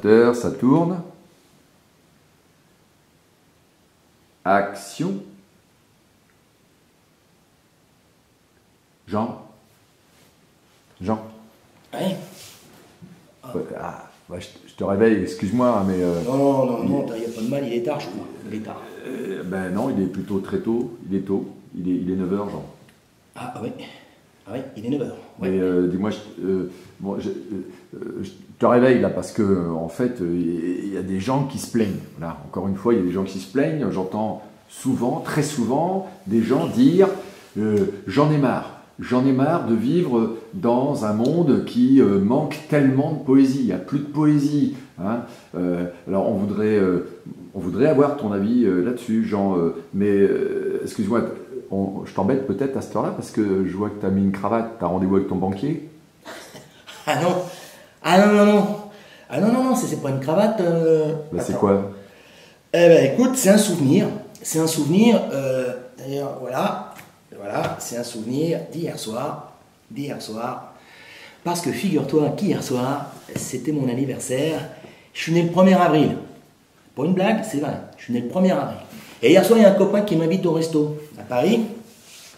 moteur, ça tourne. Action. Jean. Jean. Ouais. Ah, bah, je te réveille, excuse-moi, mais... Non, il n'y a pas de mal, il est tard, je crois. Il est tard. Ben non, il est plutôt très tôt. Il est tôt. Il est 9 h, Jean. Ah oui. Ah oui, il est 9 h. Ouais. Mais dis-moi, je te réveille là parce que en fait, il y a des gens qui se plaignent. Voilà, encore une fois, il y a des gens qui se plaignent. J'entends souvent, très souvent, des gens dire j'en ai marre. J'en ai marre de vivre dans un monde qui manque tellement de poésie. Il n'y a plus de poésie. Hein. Alors, on voudrait avoir ton avis là-dessus, Jean. Mais excuse-moi, je t'embête peut-être à cette heure-là parce que je vois que tu as mis une cravate. Tu as rendez-vous avec ton banquier? Ah non. Ah non. Ah non, c'est pas une cravate. Bah, c'est quoi? Eh ben écoute, c'est un souvenir. C'est un souvenir. D'ailleurs, voilà, c'est un souvenir d'hier soir. Parce que figure-toi qu'hier soir, c'était mon anniversaire. Je suis né le 1er avril. Pas une blague, c'est vrai. Je suis né le 1er avril. Et hier soir, il y a un copain qui m'invite au resto à Paris.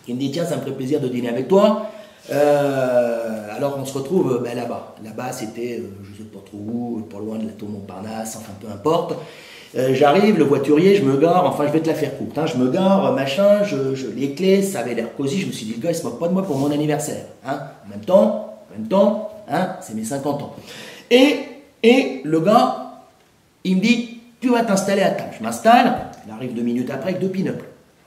Il me dit tiens, ça me ferait plaisir de dîner avec toi. Alors on se retrouve là-bas. Là-bas, c'était, je sais pas trop où, pas loin de la tour Montparnasse, enfin peu importe. J'arrive, le voiturier, je me gare, enfin je vais te la faire courte, hein, je me gare, machin, je les clés, ça avait l'air cosy, je me suis dit le gars il se moque pas de moi pour mon anniversaire. Hein. En même temps, hein, c'est mes 50 ans. Et le gars, il me dit tu vas t'installer à table. Je m'installe, il arrive 2 minutes après avec 2 pin-up.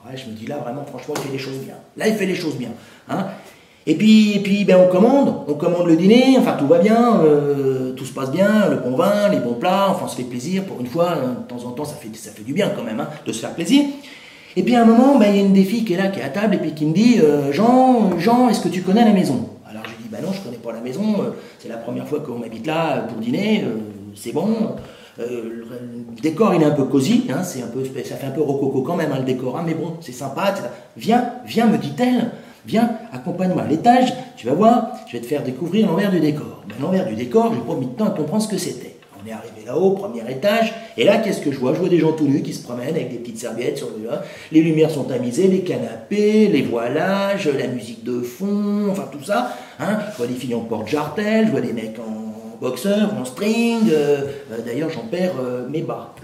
Ouais, je me dis là vraiment franchement il fait les choses bien. Là il fait les choses bien. Hein. Et puis ben, on commande le dîner, enfin tout va bien, tout se passe bien, le bon vin, les bons plats, enfin on se fait plaisir pour une fois, de temps en temps ça fait du bien quand même hein, de se faire plaisir. Et puis à un moment, ben, il y a une des filles qui est là, qui est à table et puis qui me dit Jean, est-ce que tu connais la maison? Alors je lui dis ben non, je connais pas la maison, c'est la première fois qu'on m'habite là pour dîner, c'est bon. Le décor il est un peu cosy, hein, ça fait un peu rococo quand même hein, le décor, hein, mais bon c'est sympa, etc. Viens me dit-elle. Viens, accompagne-moi à l'étage, tu vas voir, je vais te faire découvrir l'envers du décor. Ben, l'envers du décor, j'ai pas mis de temps à comprendre ce que c'était. On est arrivé là-haut, premier étage, et là, qu'est-ce que je vois? Je vois des gens tout nus qui se promènent avec des petites serviettes sur le là. Les lumières sont tamisées, les canapés, les voilages, la musique de fond, enfin tout ça. Hein. Je vois des filles en porte-jartel, je vois des mecs en boxeur, en string. D'ailleurs, j'en perds mes bas,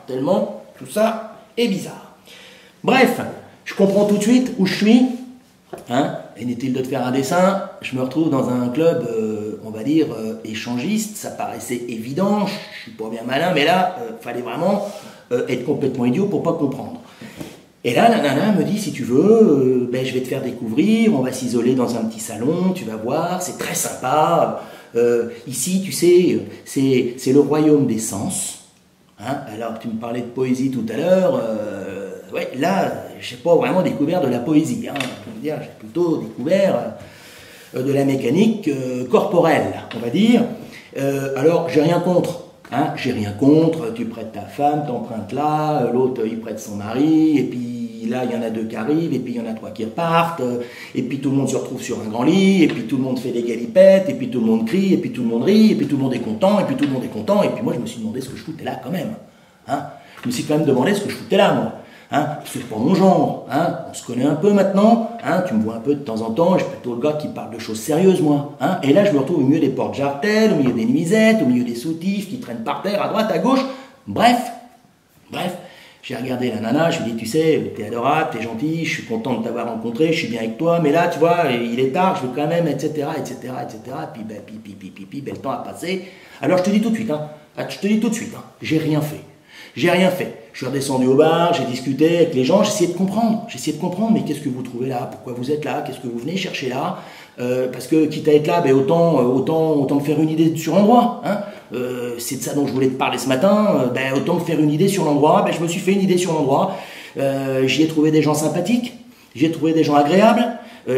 tellement tout ça est bizarre. Bref, je comprends tout de suite où je suis. Hein, inutile de te faire un dessin, je me retrouve dans un club, on va dire, échangiste, ça paraissait évident, je suis pas bien malin, mais là, fallait vraiment être complètement idiot pour pas comprendre. Et là, la nana me dit, si tu veux, ben, je vais te faire découvrir, on va s'isoler dans un petit salon, tu vas voir, c'est très sympa. Ici, tu sais, c'est le royaume des sens. Hein, alors, tu me parlais de poésie tout à l'heure, ouais, là, je n'ai pas vraiment découvert de la poésie. Hein. Je veux dire, j'ai plutôt découvert de la mécanique corporelle, on va dire. Alors, j'ai rien contre. Hein, j'ai rien contre. Tu prêtes ta femme, t'empruntes là, l'autre, il prête son mari, et puis là, il y en a 2 qui arrivent, et puis il y en a 3 qui repartent, et puis tout le monde se retrouve sur un grand lit, et puis tout le monde fait des galipettes, et puis tout le monde crie, et puis tout le monde rit, et puis tout le monde est content, et puis tout le monde est content, et puis moi, je me suis demandé ce que je foutais là quand même. Hein. Je me suis quand même demandé ce que je foutais là, moi. Hein, c'est pas mon genre, hein, on se connaît un peu maintenant, hein, tu me vois un peu de temps en temps, je suis plutôt le gars qui parle de choses sérieuses moi, hein, et là je me retrouve au milieu des porte-jartelles, au milieu des nuisettes, au milieu des soutifs qui traînent par terre, à droite, à gauche, bref, j'ai regardé la nana, je lui ai dit tu sais, t'es adorable, t'es gentil, je suis content de t'avoir rencontré, je suis bien avec toi, mais là tu vois, il est tard, je veux quand même, etc., et puis le temps a passé, alors je te dis tout de suite, j'ai rien fait. Je suis redescendu au bar, j'ai discuté avec les gens, j'essayais de comprendre, mais qu'est-ce que vous trouvez là? Pourquoi vous êtes là? Qu'est-ce que vous venez chercher là? Parce que quitte à être là, ben autant me faire une idée sur l'endroit. Hein. C'est de ça dont je voulais te parler ce matin, ben autant me faire une idée sur l'endroit, ben je me suis fait une idée sur l'endroit. J'y ai trouvé des gens sympathiques, j'y ai trouvé des gens agréables,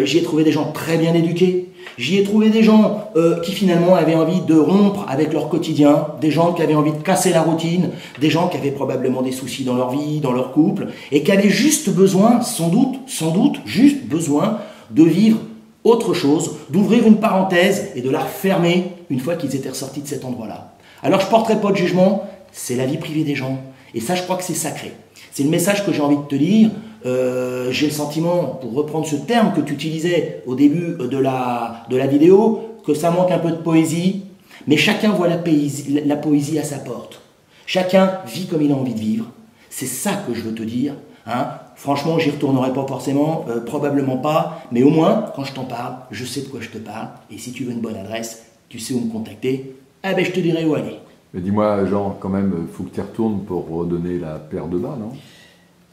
j'y ai trouvé des gens très bien éduqués. J'y ai trouvé des gens qui finalement avaient envie de rompre avec leur quotidien, des gens qui avaient envie de casser la routine, des gens qui avaient probablement des soucis dans leur vie, dans leur couple, et qui avaient juste besoin, sans doute, juste besoin de vivre autre chose, d'ouvrir une parenthèse et de la refermer une fois qu'ils étaient ressortis de cet endroit-là. Alors je porterai pas de jugement, c'est la vie privée des gens. Et ça, je crois que c'est sacré. C'est le message que j'ai envie de te dire. J'ai le sentiment, pour reprendre ce terme que tu utilisais au début de la vidéo, que ça manque un peu de poésie, mais chacun voit la poésie à sa porte. Chacun vit comme il a envie de vivre. C'est ça que je veux te dire. Hein. Franchement, j'y retournerai pas forcément, probablement pas, mais au moins, quand je t'en parle, je sais de quoi je te parle. Et si tu veux une bonne adresse, tu sais où me contacter. Ah ben, je te dirai où aller. Mais dis-moi, Jean, quand même, faut que tu y retournes pour redonner la paire de bas, non?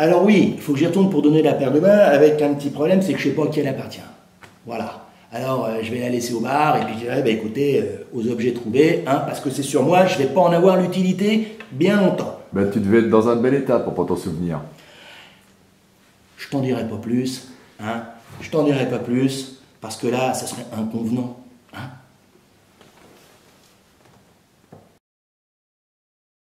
Alors oui, il faut que j'y retourne pour donner la paire de bas, avec un petit problème, c'est que je ne sais pas à qui elle appartient. Voilà. Alors je vais la laisser au bar, et puis je dirai, écoutez, aux objets trouvés, hein, parce que c'est sur moi, je ne vais pas en avoir l'utilité bien longtemps. Tu devais être dans un bel état pour pas t'en souvenir. Je t'en dirai pas plus, hein. Je t'en dirai pas plus, parce que là, ça serait inconvenant.